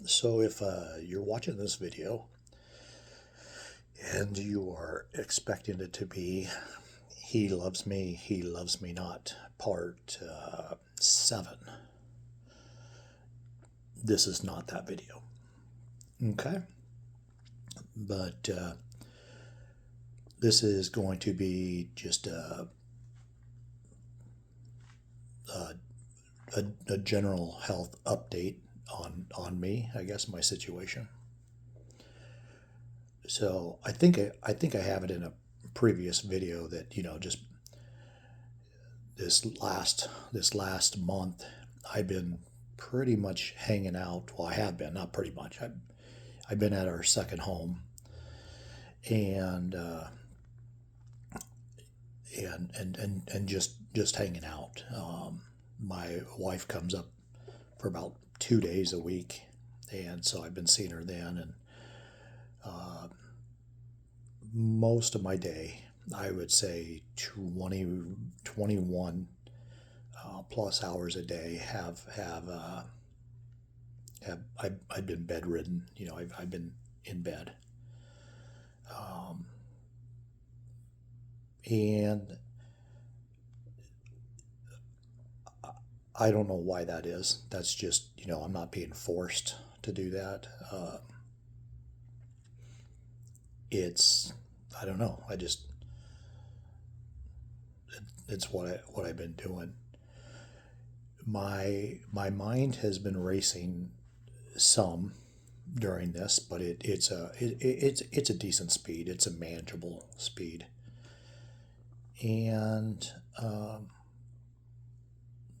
So if you're watching this video and you are expecting it to be He Loves Me Not, part 7, this is not that video. Okay? But this is going to be just a, a general health update on me, I guess, my situation. So I think I have it in a previous video that just this last month I've been pretty much hanging out. Well, I have been, not pretty much. I've been at our second home, and and just hanging out. My wife comes up for about 2 days a week, and so I've been seeing her then, and most of my day, I would say 20, 21 plus hours a day I've been bedridden. I've been in bed, and I don't know why that is. That's just I'm not being forced to do that. It's I don't know. It's what I've been doing. My mind has been racing some during this, but it's a decent speed. It's a manageable speed, and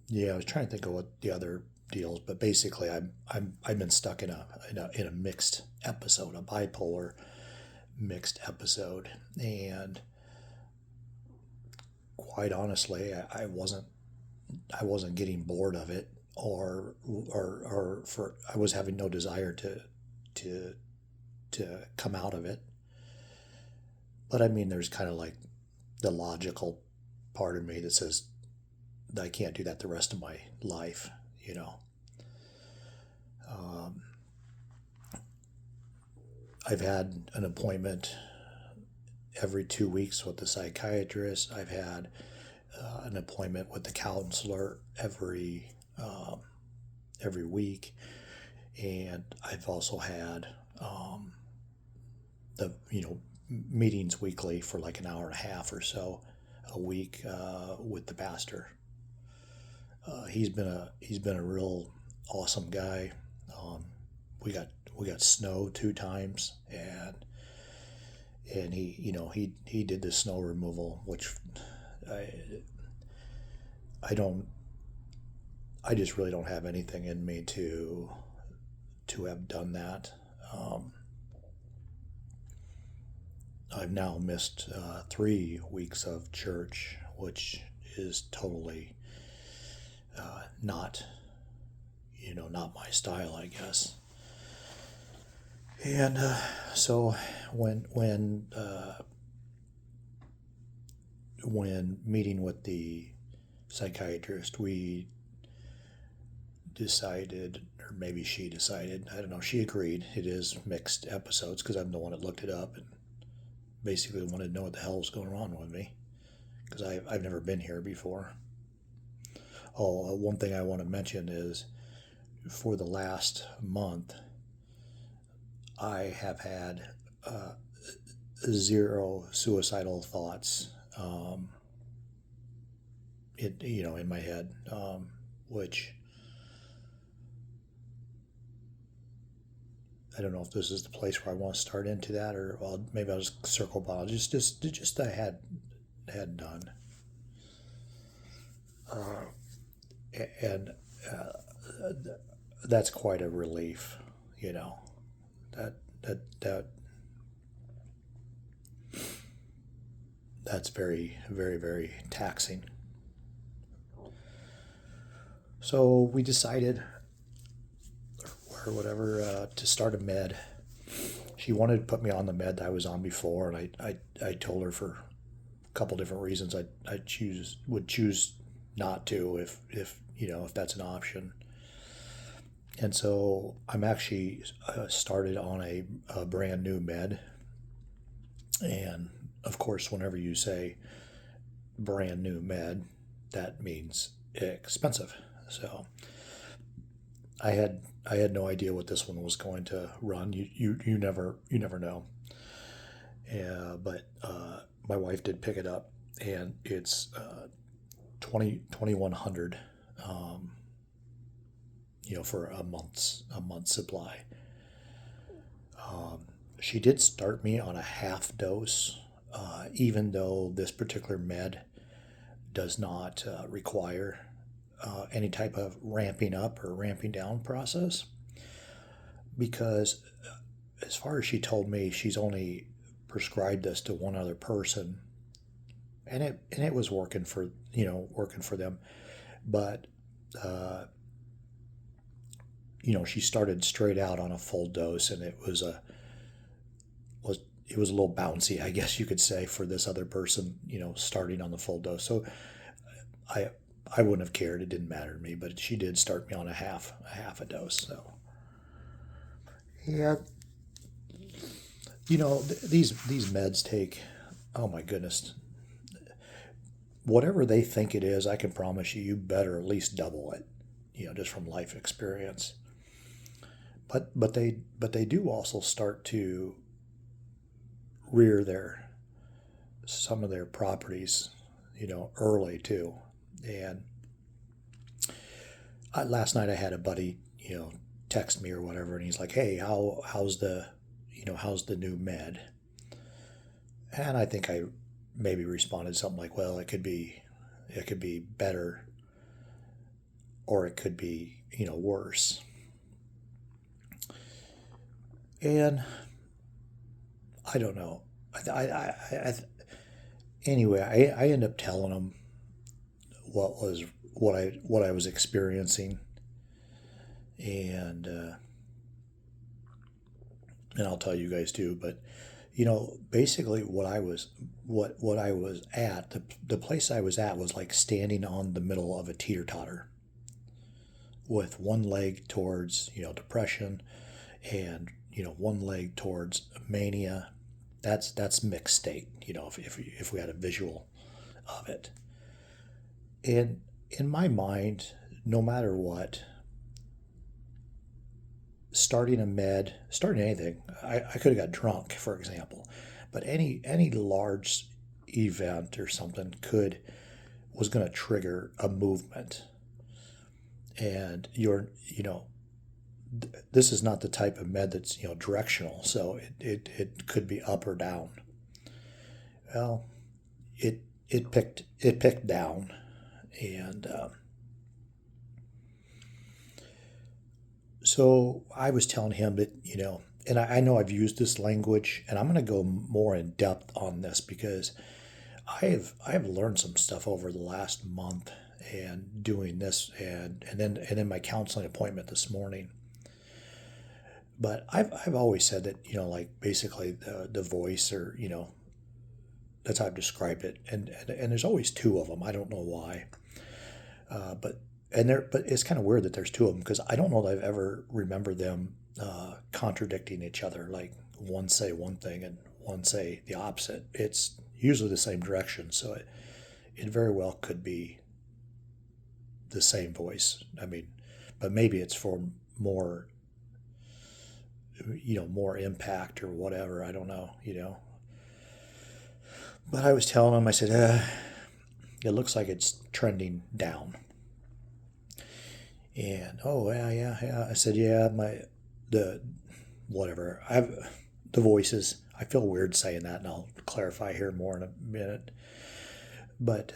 yeah, I was trying to think of what the other deals, but basically, I've been stuck in a mixed episode, a bipolar mixed episode, and quite honestly, I wasn't getting bored of it, or for I was having no desire to to come out of it. But I mean, there's kind of like the logical part of me that says that I can't do that the rest of my life. You know, um, I've had an appointment every 2 weeks with the psychiatrist. I've had an appointment with the counselor um, every week, and I've also had um, the meetings weekly for like an hour and a half or so a week with the pastor. He's been a real awesome guy. Um, we got we got snow 2 times, and he did the snow removal, which I I don't I just really don't have anything in me to have done that. Um, I've now missed 3 weeks of church, which is totally not not my style, I guess. And so when meeting with the psychiatrist, we decided, or maybe she decided, I don't know, she agreed it is mixed episodes because I'm the one that looked it up and basically wanted to know what the hell was going on with me because I've never been here before. Oh, one thing I want to mention is for the last month, I have had uh, zero suicidal thoughts. In my head, which I don't know if this is the place where I want to start into that, or maybe I'll just circle back. Just I had none, and that's quite a relief. You know that that that's very very very taxing. So we decided, or whatever, to start a med. She wanted to put me on the med that I was on before, and I told her for a couple different reasons I would choose not to if that's an option. And so I'm actually started on a brand new med. And of course, whenever you say brand new med, that means expensive. So I had no idea what this one was going to run. You never know. Yeah, but my wife did pick it up, and it's 2100. Um, for a month's supply. She did start me on a half dose, even though this particular med does not require any type of ramping up or ramping down process. Because as far as she told me, she's only prescribed this to one other person, and it was working for them. But uh, she started straight out on a full dose, and it was a little bouncy, I guess you could say, for this other person, starting on the full dose. So I I wouldn't have cared. It didn't matter to me, but she did start me on a half a dose. So yeah, these meds take. Oh my goodness, whatever they think it is, I can promise you, you better at least double it. Just from life experience. But they do also start to rear their some of their properties, early too. And last night I had a buddy, text me or whatever, and he's like, "Hey, how's the new med?" And I think I maybe responded something like, "Well, it could be better, or it could be worse." And I don't know. I anyway, I end up telling him what was what I was experiencing, and I'll tell you guys too. But basically, what I was at, the place I was at was like standing on the middle of a teeter totter, with one leg towards depression, and one leg towards mania. That's mixed state. If we had a visual of it, and in my mind, no matter what, starting anything, I could have got drunk, for example, but any large event or something could was going to trigger a movement, and this is not the type of med that's directional, so it could be up or down. Well, it picked down, and so I was telling him that and I know I've used this language, and I'm going to go more in depth on this because I have learned some stuff over the last month and doing this, and then my counseling appointment this morning. But I've always said that like basically the voice, or that's how I've described it, and there's always two of them. I don't know why, but but it's kind of weird that there's two of them, because I don't know that I've ever remembered them contradicting each other. Like one say one thing and one say the opposite. It's usually the same direction, so it very well could be the same voice. I mean, but maybe it's for more more impact or whatever. I don't know. But I was telling him, I said, it looks like it's trending down. And oh yeah, yeah, yeah. I said, yeah, the whatever. I've the voices. I feel weird saying that, and I'll clarify here more in a minute. But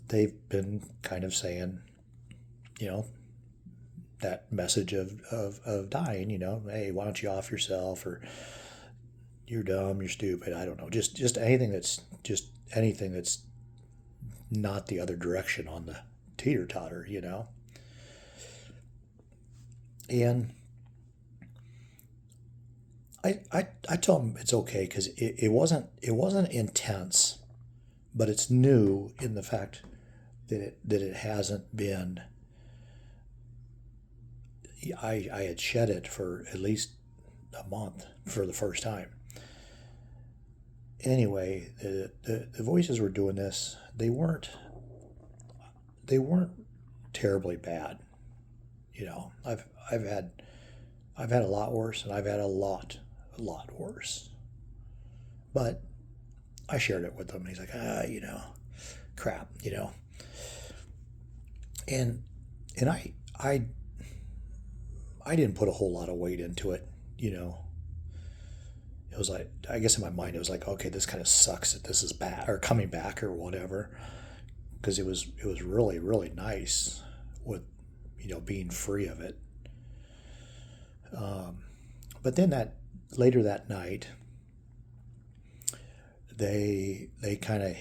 they've been kind of saying, you know, that message of dying. Hey, why don't you off yourself, or you're dumb, you're stupid. I don't know. Just anything that's not the other direction on the teeter totter. And I told him it's okay, because it wasn't intense, but it's new in the fact that it hasn't been I had shed it for at least a month for the first time. Anyway, the voices were doing this. They weren't terribly bad. I've had a lot worse, and I've had a lot worse. But I shared it with him. And he's like, crap, and and I didn't put a whole lot of weight into it, you know. It was like, I guess in my mind it was like, okay, this kind of sucks that this is bad or coming back or whatever, because it was really really nice with being free of it. Um, but then that later that night they kind of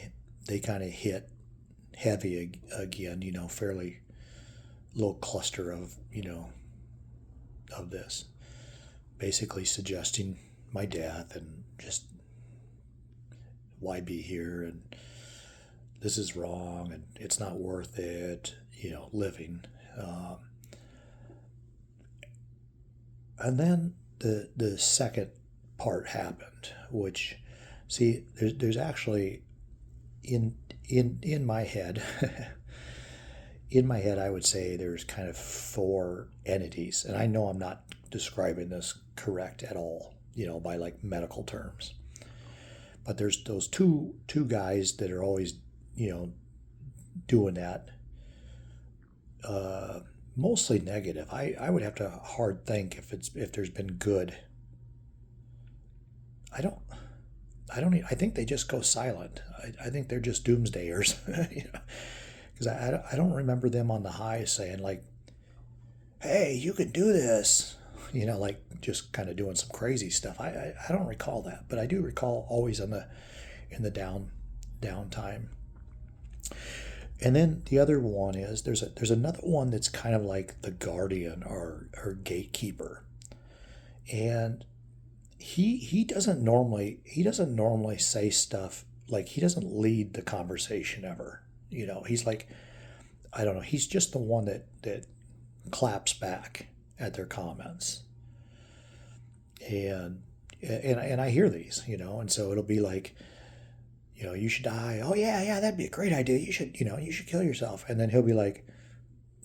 hit heavy again, fairly little cluster of this, basically suggesting my death and just why be here, and this is wrong and it's not worth it, living. Um, and then the second part happened, which, see, there's actually in in my head. In my head, I would say there's kind of four entities, and I know I'm not describing this correct at all, by like medical terms. But there's those two guys that are always, you know, doing that. Uh, Mostly negative. I would have to hard think if there's been good. I don't. I think they just go silent. I think they're just doomsdayers, because I don't remember them on the high saying like, "Hey, you can do this," like just kind of doing some crazy stuff. I don't recall that, but I do recall always in the downtime. And then the other one is there's another one that's kind of like the guardian or gatekeeper, and he doesn't normally say stuff, like he doesn't lead the conversation ever. He's like, I don't know, he's just the one that claps back at their comments, and and I hear these, and so it'll be like, you should die. Oh yeah, yeah, that'd be a great idea. You should kill yourself. And then he'll be like,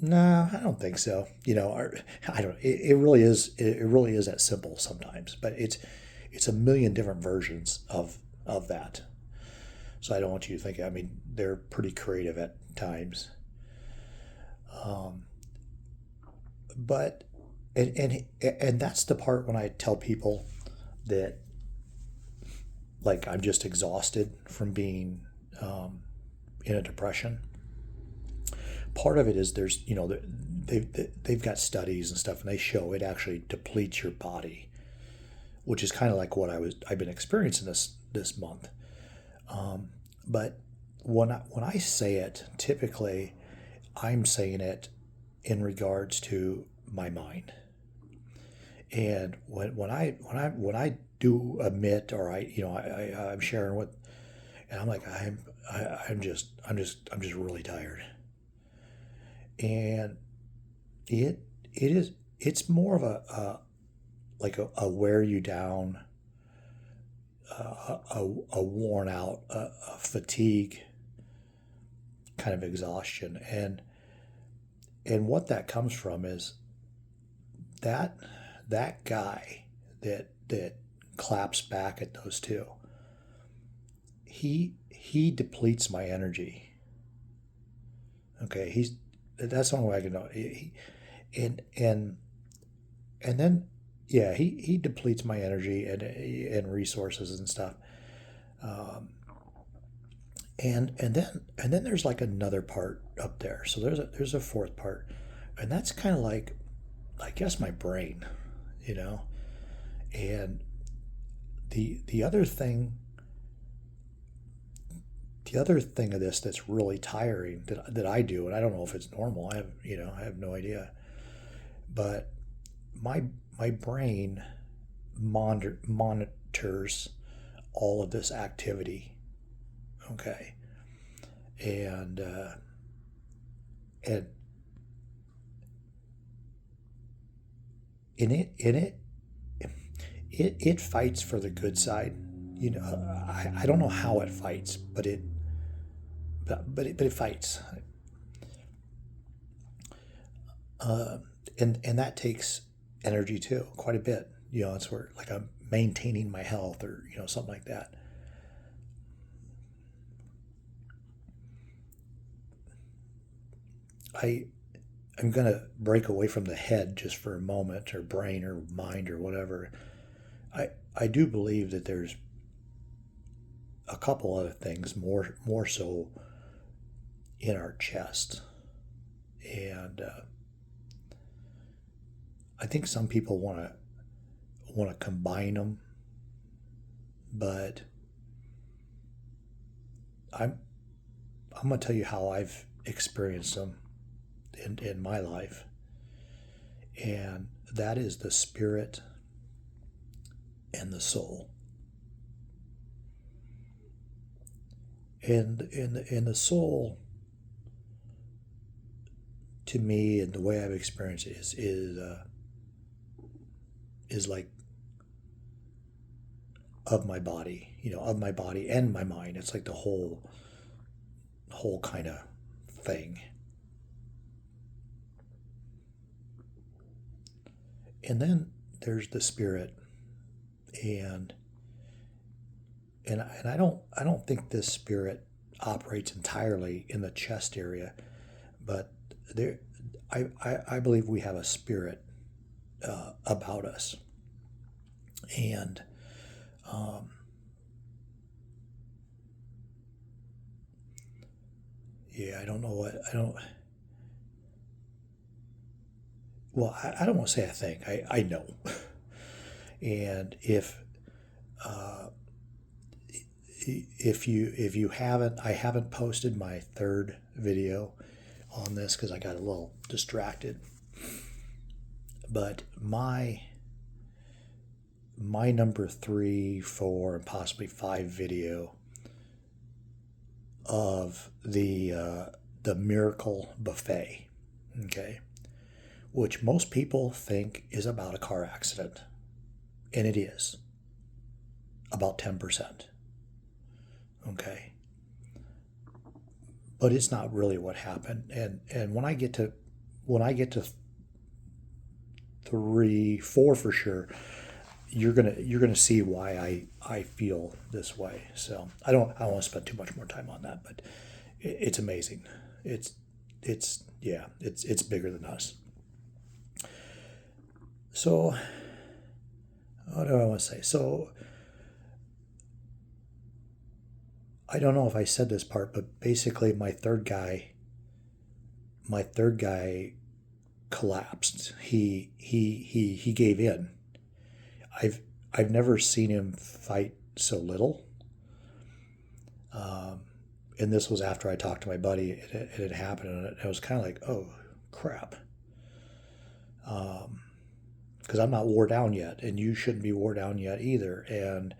no, I don't think so. Or I don't. It really is. It really is that simple sometimes. But it's a million different versions of that. So I don't want you to think. I mean, they're pretty creative at times. Um, but and that's the part when I tell people that, like, I'm just exhausted from being um, in a depression. Part of it is there's they've got studies and stuff, and they show it actually depletes your body, which is kind of like what I've been experiencing this month. But when I say it, typically I'm saying it in regards to my mind. And when I do admit, or I'm sharing with, and I'm like, I'm just really tired. And it's more of like a wear you down, a worn out, a fatigue kind of exhaustion. And what that comes from is that that guy that claps back at those two. He depletes my energy. Okay, that's the only way I can know. And and then, yeah, he depletes my energy and resources and stuff. Um, and then there's like another part up there. So there's a fourth part, and that's kind of like, I guess, my brain, you know. And the other thing, of this that's really tiring, that I do, and I don't know if it's normal. I have no idea. But my my brain monitors all of this activity. Okay, and and in it fights for the good side. I don't know how it fights, but it fights, and that takes energy too, quite a bit. It's where like I'm maintaining my health or something like that. I I'm gonna break away from the head just for a moment, or brain, or mind, or whatever. I do believe that there's a couple other things more so in our chest, and I think some people want to combine them, but I'm I'm gonna tell you how I've experienced them in my life, and that is the spirit and the soul. And in the soul, to me, and the way I've experienced it is like of my body, of my body and my mind. It's like the whole kind of thing. And then there's the spirit, and and I don't think this spirit operates entirely in the chest area, but there I believe we have a spirit about us, and um, yeah, I don't know what I don't. Well, I don't want to say I think I know, and uh, if you haven't, I haven't posted my third video on this because I got a little distracted. But my number three, four, and possibly five video of the Miracle Buffet, okay, which most people think is about a car accident, and it is about 10%, okay, but it's not really what happened. And when I get to three, four for sure, you're gonna see why I feel this way. So I don't want to spend too much more time on that, but it's amazing. It's yeah, it's bigger than us. So what do I want to say? So I don't know if I said this part, but basically my third guy collapsed. He gave in. I've I've never seen him fight so little. Um, and this was after I talked to my buddy. It had happened, and I was kind of like, oh crap, because I'm not wore down yet, and you shouldn't be wore down yet either. And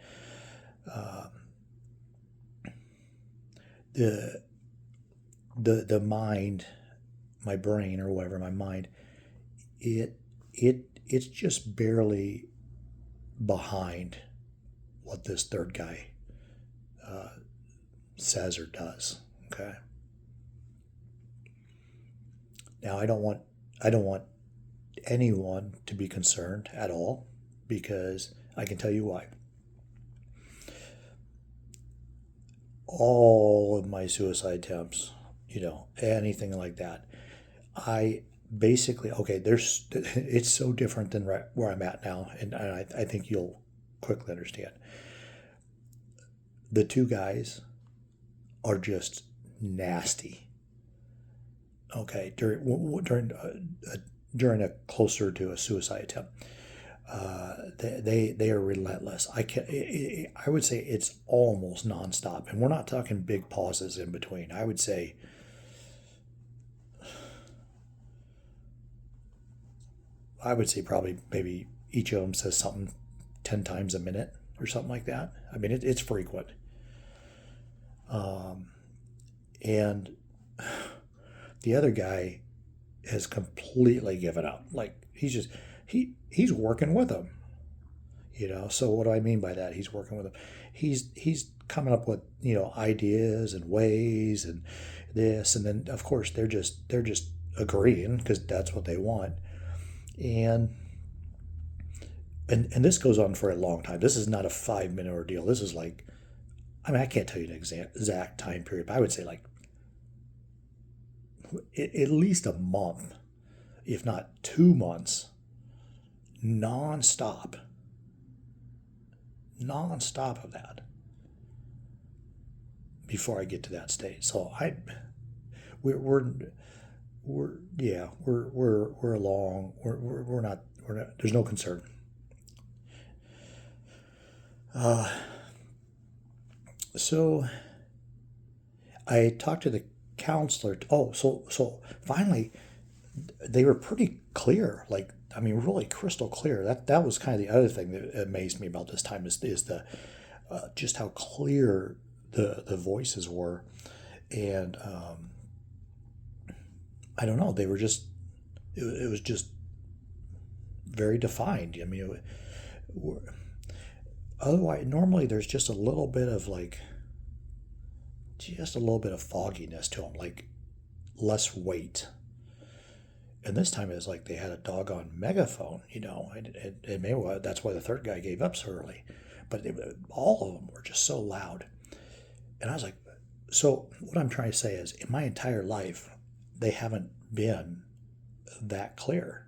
uh, the the mind, my brain or whatever, my mind, it's just barely behind what this third guy uh, says or does. Okay. Now I don't want anyone to be concerned at all, because I can tell you why. All of my suicide attempts, anything like that, I basically, okay, it's so different than right where I'm at now, and I think you'll quickly understand. The two guys are just nasty. Okay, during a closer to a suicide attempt, they are relentless. I would say it's almost nonstop, and we're not talking big pauses in between. I would say probably maybe each of them says something 10 times a minute or something like that. I mean, it's frequent. Um, and the other guy has completely given up. Like, he's working with them. So what do I mean by that? He's working with them. He's coming up with ideas and ways and this, and then of course they're just agreeing because that's what they want. And and this goes on for a long time. This is not a 5 minute ordeal. This is like, I mean, I can't tell you an exact time period, but I would say like at least a month, if not 2 months, nonstop, nonstop of that before I get to that state. So we're we're, we're yeah we're along. We're not. There's no concern. Uh, so I talked to the counselor. Oh, so finally they were pretty clear. Like, I mean, really crystal clear. That was kind of the other thing that amazed me about this time is the just how clear the voices were, and I don't know. They were just it was just very defined. I mean, otherwise normally there's just a little bit of like just a little bit of fogginess to them, like less weight. And this time it was like they had a doggone megaphone, and maybe that's why the third guy gave up so early. But all of them were just so loud. And I was like, so what I'm trying to say is, in my entire life, they haven't been that clear.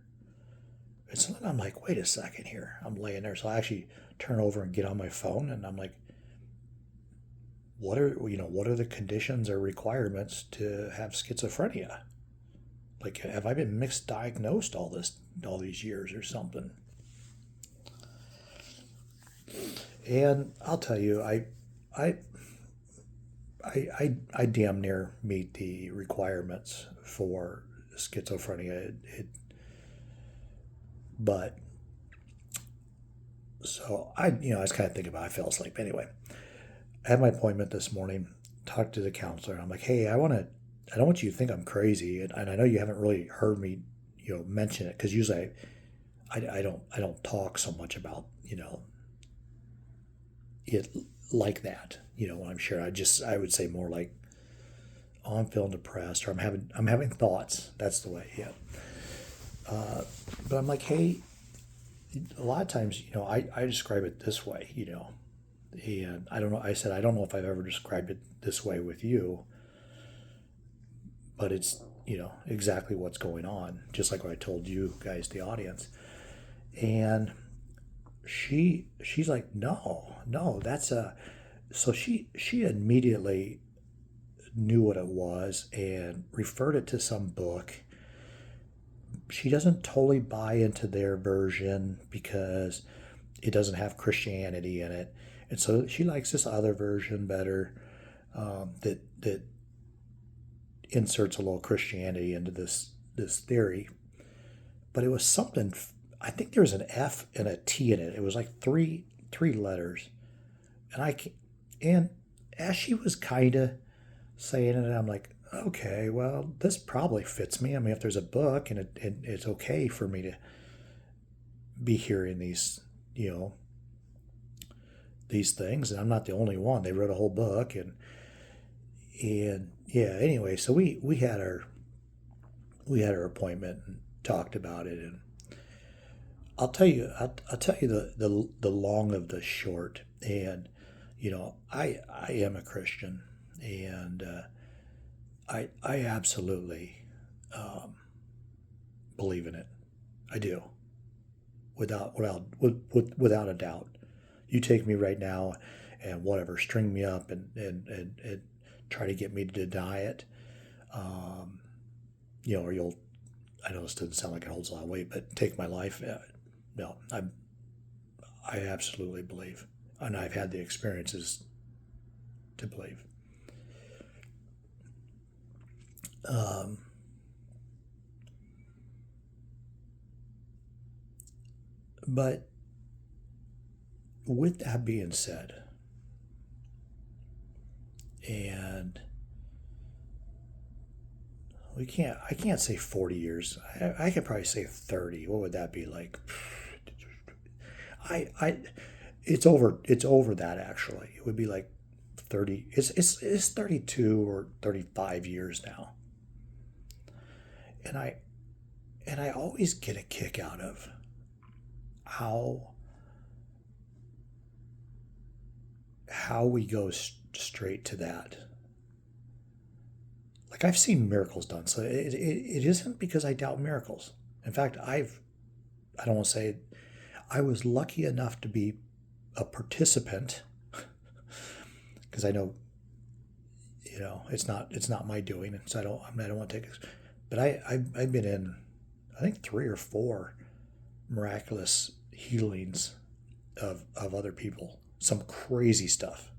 And so then I'm like, wait a second here. I'm laying there. So I actually turn over and get on my phone, and I'm like, what are the conditions or requirements to have schizophrenia? Like, have I been misdiagnosed all these years or something? And I'll tell you, I, I damn near meet the requirements for schizophrenia. But so I was kind of thinking about. I fell asleep anyway. I had my appointment this morning. Talked to the counselor. I'm like, hey, I don't want you to think I'm crazy, and I know you haven't really heard me, mention it because usually I don't talk so much about it like that. When I'm sure I would say more like, oh, I'm feeling depressed, or I'm having thoughts. That's the way. Yeah. But I'm like, hey, a lot of times, I describe it this way, and I don't know. I said I don't know if I've ever described it this way with you, but it's exactly what's going on, just like what I told you guys, the audience. And she's like, no, no, that's a. So she immediately knew what it was and referred it to some book. She doesn't totally buy into their version because it doesn't have Christianity in it, and so she likes this other version better, that inserts a little Christianity into this theory. But it was something. I think there was an F and a T in it. It was like three letters, and and as she was kind of saying it, I'm like, okay, well, this probably fits me. I mean, if there's a book and it's okay for me to be hearing you know, these things, and I'm not the only one. They wrote a whole book, and yeah. Anyway, so we had our appointment and talked about it, and I'll tell you the long of the short, and I am a Christian, and I absolutely believe in it. I do, without a doubt. You take me right now, and whatever, string me up and try to get me to deny it, um, or you'll. I know this doesn't sound like it holds a lot of weight, but take my life. No, I absolutely believe, and I've had the experiences to believe. Um, but with that being said, and I can't say 40 years. I could probably say 30. What would that be like? I it's over that actually. It would be like 30. It's 32 or 35 years now. And I always get a kick out of how we go straight to that. Like I've seen miracles done, so it isn't because I doubt miracles. In fact, I don't want to say I was lucky enough to be a participant because I know it's not my doing, and so I don't want to take it. But I've been in I think 3 or 4 miraculous healings of other people, some crazy stuff.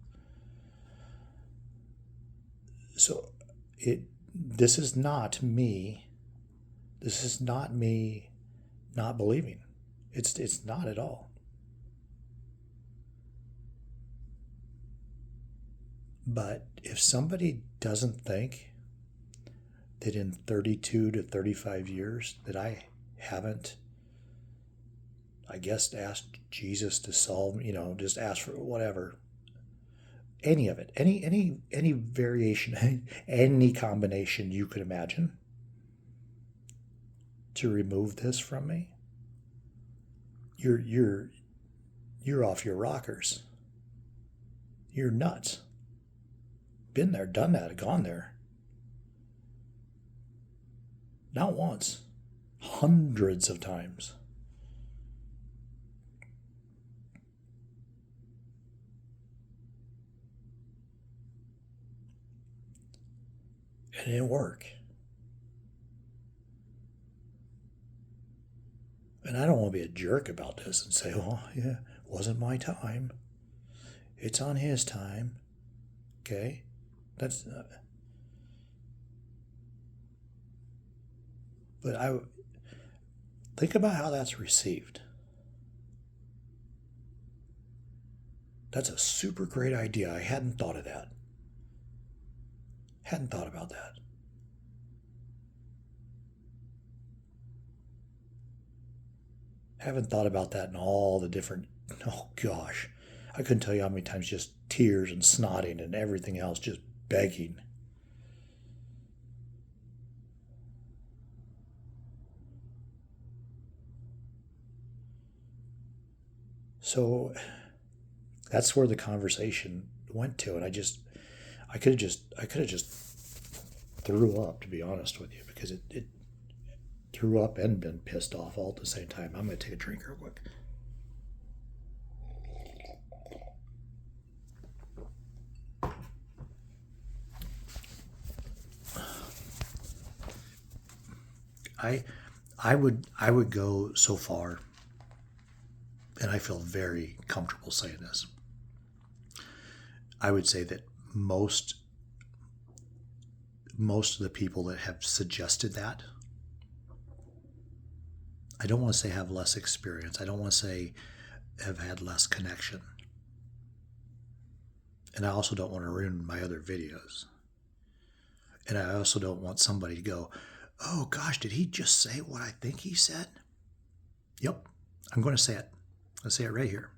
So it this is not me. This is not me not believing. It's not at all. But if somebody doesn't think that in 32 to 35 years that I haven't, I guess, asked Jesus to solve, just ask for whatever, any of it, any variation, any combination you could imagine to remove this from me, you're off your rockers. You're nuts. Been there, done that, gone there. Not once, hundreds of times. And it didn't work. And I don't want to be a jerk about this and say, well, yeah, it wasn't my time. It's on his time. Okay? That's. But I think about how that's received. That's a super great idea. I hadn't thought of that. Hadn't thought about that. Haven't thought about that in all the different. Oh gosh, I couldn't tell you how many times just tears and snotting and everything else, just begging. So that's where the conversation went to, and I could have just threw up, to be honest with you, because it threw up and been pissed off all at the same time. I'm gonna take a drink real quick. I I would go so far, and I feel very comfortable saying this. I would say that most of the people that have suggested that, I don't want to say have less experience. I don't want to say have had less connection. And I also don't want to ruin my other videos. And I also don't want somebody to go, oh gosh, did he just say what I think he said? Yep, I'm going to say it. I'll say it right here.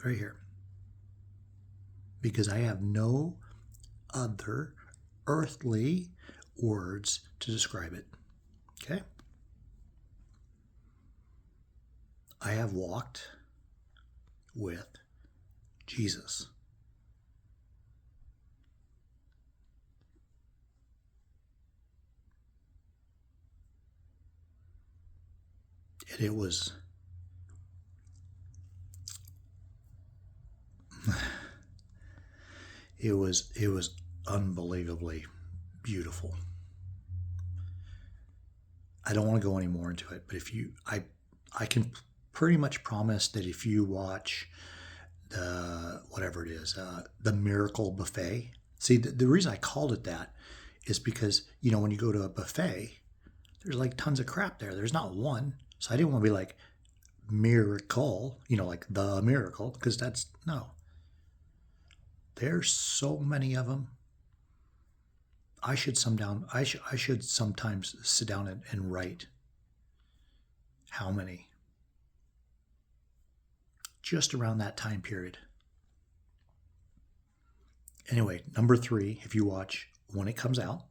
Right here. Because I have no other earthly words to describe it. Okay? I have walked with Jesus. And it was unbelievably beautiful. I don't want to go any more into it, but if you I can pretty much promise that if you watch the whatever it is, the Miracle Buffet. See, the reason I called it that is because when you go to a buffet, there's like tons of crap there. There's not one, so I didn't want to be like miracle, like the miracle, because that's no. There's so many of them. I should I should sometimes sit down and write how many just around that time period. Anyway, number 3, if you watch when it comes out,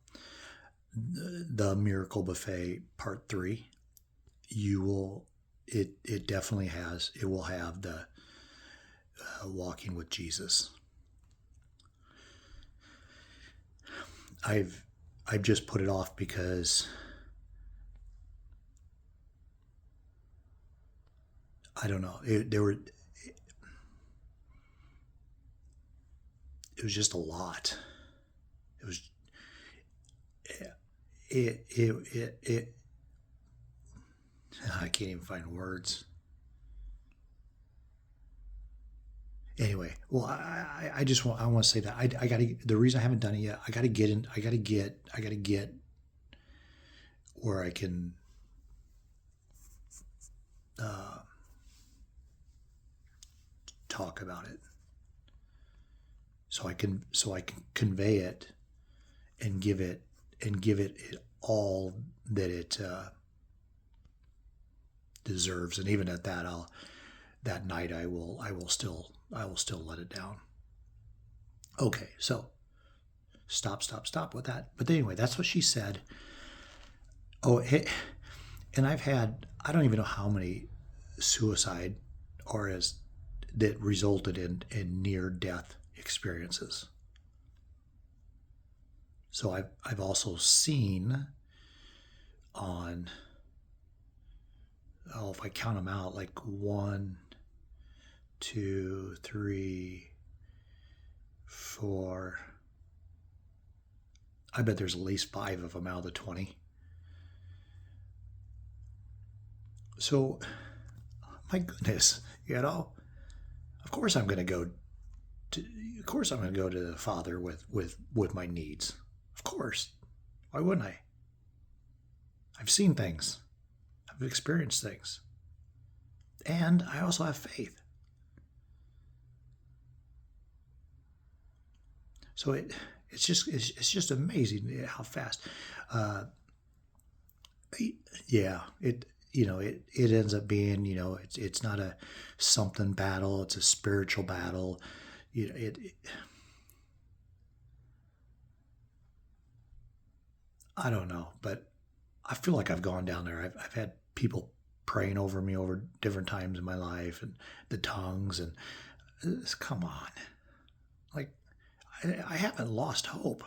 the Miracle Buffet Part 3, you will it definitely has it will have the walking with Jesus. I've just put it off because I don't know. It was just a lot. It was it I can't even find words. Anyway, well, I just want to say that I got to the reason I haven't done it yet. I got to get in. I got to get where I can uh, talk about it, so I can convey it and give it all that it deserves. And even at that, that night I will still let it down. Okay, so stop with that. But anyway, that's what she said. Oh, and I don't even know how many suicide or as that resulted in near death experiences. So I've also seen on, if I count them out, like 1, 2, 3, 4. I bet there's at least 5 of them out of the 20. So, my goodness, of course I'm going to go. Of course I'm going to go to the Father with my needs. Of course, why wouldn't I? I've seen things, I've experienced things, and I also have faith. So it's just amazing how fast. Yeah, it ends up being, it's not a something battle, it's a spiritual battle. I don't know, but I feel like I've gone down there. I've had people praying over me over different times in my life, and the tongues, and come on, like I haven't lost hope.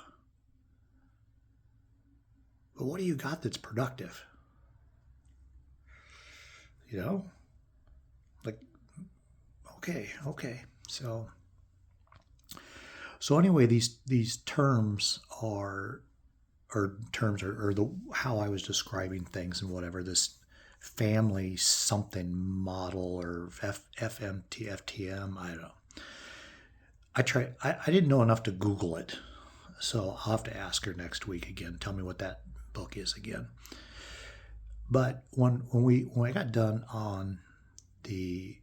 But what do you got that's productive? Like, okay. So anyway, these terms are or terms or the how I was describing things and whatever, this family something model or FMT FTM, I don't know. I didn't know enough to Google it. So I'll have to ask her next week again. Tell me what that book is again. But when I got done on the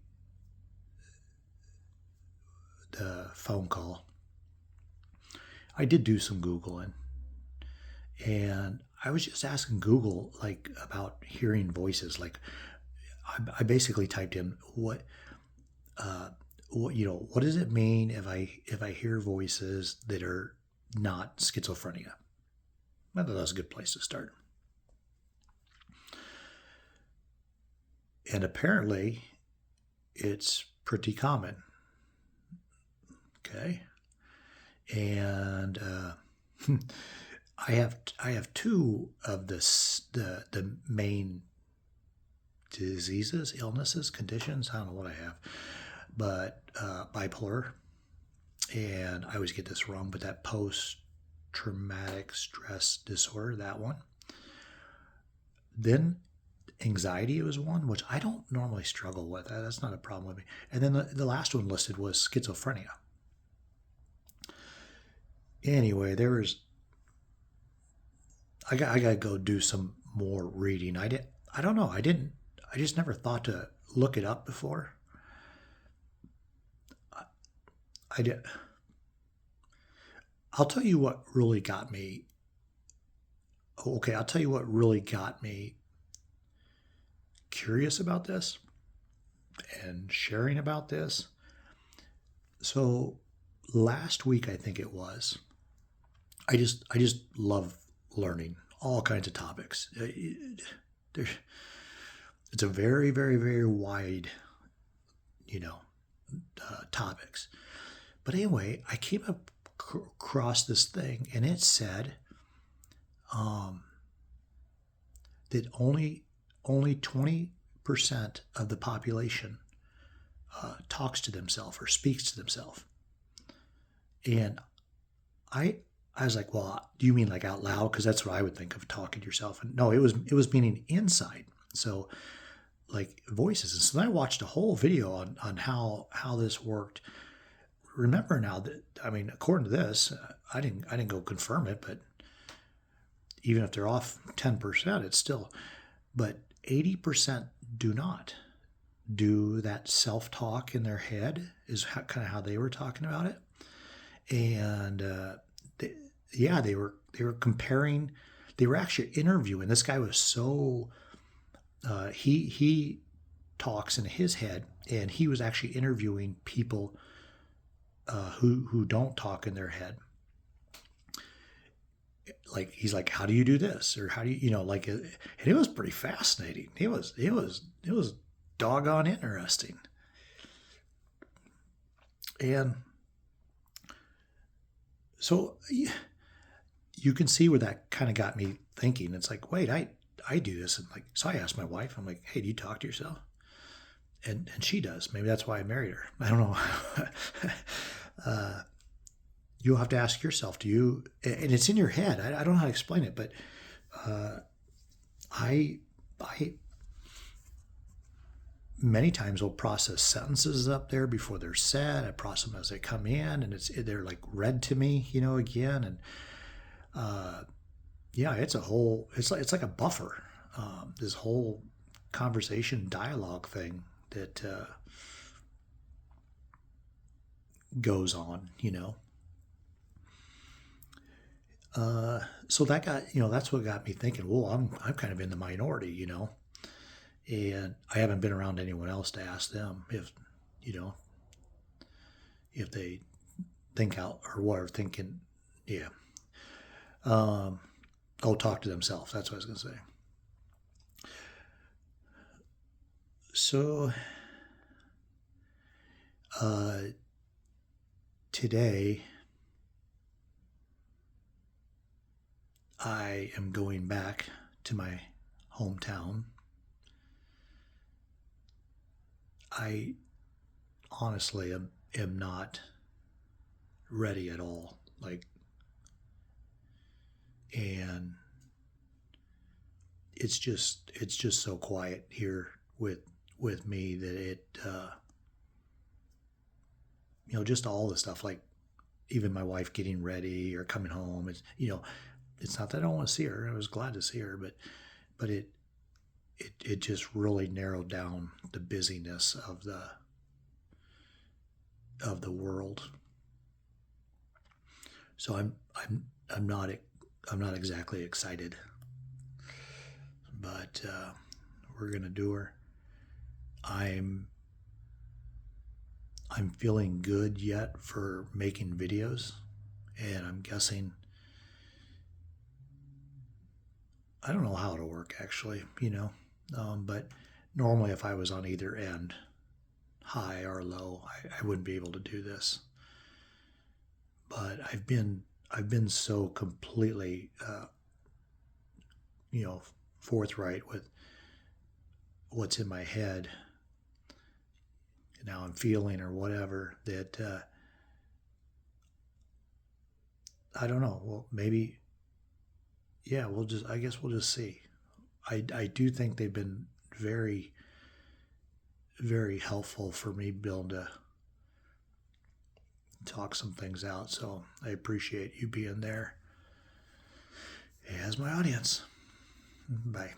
phone call, I did do some Googling, and I was just asking Google like about hearing voices. Like I basically typed in what does it mean if I hear voices that are not schizophrenia? I thought that was a good place to start. And apparently, it's pretty common. Okay, and I have 2 of the main diseases, illnesses, conditions. I don't know what I have, but bipolar, and I always get this wrong, but that post-traumatic stress disorder, that one. Then anxiety was one, which I don't normally struggle with. That's not a problem with me. And then the last one listed was schizophrenia. Anyway, I got to go do some more reading. I don't know. I just never thought to look it up before. I did. I'll tell you what really got me okay, I'll tell you what really got me curious about this and sharing about this. So last week, I think it was, I just love learning all kinds of topics. It's a very, very, very wide, you know, topics. But anyway, I came across this thing, and it said um, that only 20% of the population talks to themselves or speaks to themselves. And I I was like, well, do you mean like out loud? Because that's what I would think of talking to yourself. And no, it was meaning inside. So like voices. And so then I watched a whole video on how this worked. Remember now that, I mean, according to this, I didn't go confirm it, but even if they're off 10%, it's still, but 80% do not do that self-talk in their head, is kind of how they were talking about it. And they, yeah, they were comparing, they were actually interviewing. This guy was so he talks in his head, and he was actually interviewing people who don't talk in their head. Like, he's like, how do you do this, or how do you, like, and it was pretty fascinating. It was doggone interesting. And so you can see where that kind of got me thinking. It's like, wait, I do this. And like, so I asked my wife, I'm like, hey, do you talk to yourself? And she does. Maybe that's why I married her. I don't know. You'll have to ask yourself, do you, and it's in your head. I don't know how to explain it, but I many times will process sentences up there before they're said. I process them as they come in, and they're like read to me, again. And yeah, it's like a buffer. This whole conversation dialogue thing that goes on. So that's what got me thinking. Well, I'm kind of in the minority, and I haven't been around anyone else to ask them you know, if they think out or what are thinking. Yeah. Talk to themselves. That's what I was going to say. So, today I am going back to my hometown. I honestly am not ready at all. And it's just so quiet here with me that it just all the stuff, like even my wife getting ready or coming home. It's not that I don't want to see her. I was glad to see her, but it just really narrowed down the busyness of the world. So I'm not exactly excited, but we're gonna do her. I'm feeling good yet for making videos, and I'm guessing, I don't know how it'll work actually, but normally if I was on either end, high or low, I wouldn't be able to do this. But I've been so completely, forthright with what's in my head, now I'm feeling or whatever, that I don't know. Well, maybe, yeah. I guess we'll just see. I do think they've been very, very helpful for me being able to talk some things out. So I appreciate you being there as my audience. Bye.